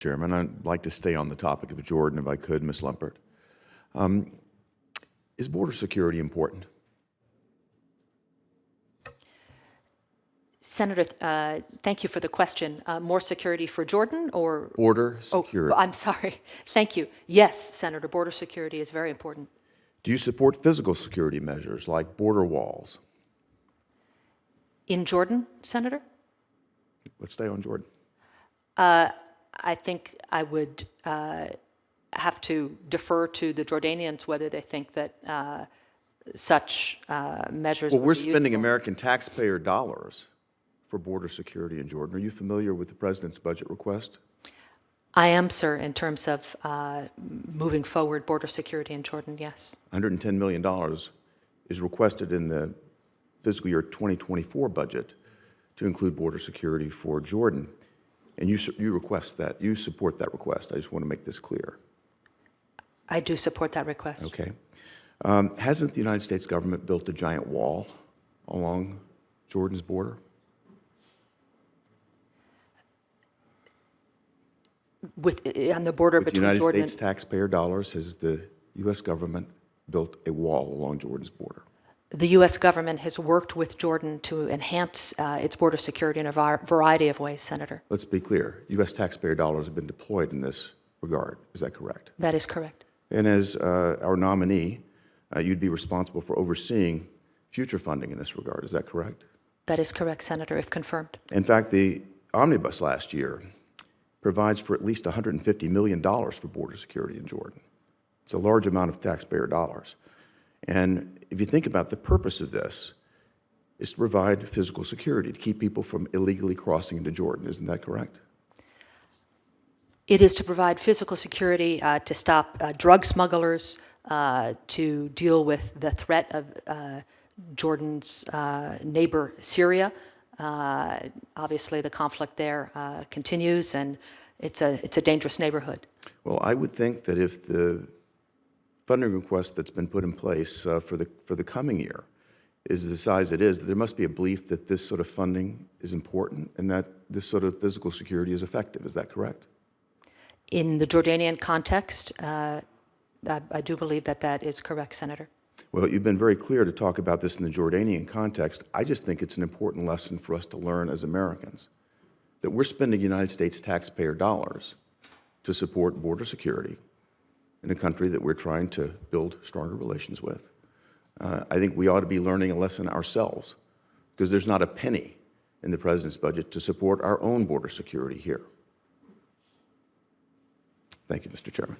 Chairman, I'd like to stay on the topic of Jordan, if I could, Ms. Lumpert. Is border security important? Senator, thank you for the question. More security for Jordan or? Border security. Oh, I'm sorry. Thank you. Yes, Senator, border security is very important. Do you support physical security measures like border walls? In Jordan, Senator? Let's stay on Jordan. I think I would have to defer to the Jordanians whether they think that such measures Well, would we're be spending useful. American taxpayer dollars for border security in Jordan. Are you familiar with the President's budget request? I am, sir, in terms of moving forward border security in Jordan, yes. $110 million is requested in the fiscal year 2024 budget to include border security for Jordan. And you request that. You support that request. I just want to make this clear. I do support that request. Okay. Hasn't the United States government built a giant wall along Jordan's border? On the border With between United Jordan States taxpayer dollars, has the U.S. government built a wall along Jordan's border? The U.S. government has worked with Jordan to enhance its border security in a variety of ways, Senator. Let's be clear. U.S. taxpayer dollars have been deployed in this regard. Is that correct? That is correct. And as our nominee, you'd be responsible for overseeing future funding in this regard. Is that correct? That is correct, Senator, if confirmed. In fact, the omnibus last year provides for at least $150 million for border security in Jordan. It's a large amount of taxpayer dollars. And if you think about the purpose of this, is to provide physical security, to keep people from illegally crossing into Jordan. Isn't that correct? It is to provide physical security to stop drug smugglers, to deal with the threat of Jordan's neighbor, Syria. Obviously, the conflict there continues, and it's a dangerous neighborhood. Well, I would think that if the funding request that's been put in place for the coming year is the size it is, there must be a belief that this sort of funding is important and that this sort of physical security is effective. Is that correct? In the Jordanian context, I do believe that that is correct, Senator. Well, you've been very clear to talk about this in the Jordanian context. I just think it's an important lesson for us to learn as Americans, that we're spending United States taxpayer dollars to support border security in a country that we're trying to build stronger relations with. I think we ought to be learning a lesson ourselves, because there's not a penny in the President's budget to support our own border security here. Thank you, Mr. Chairman.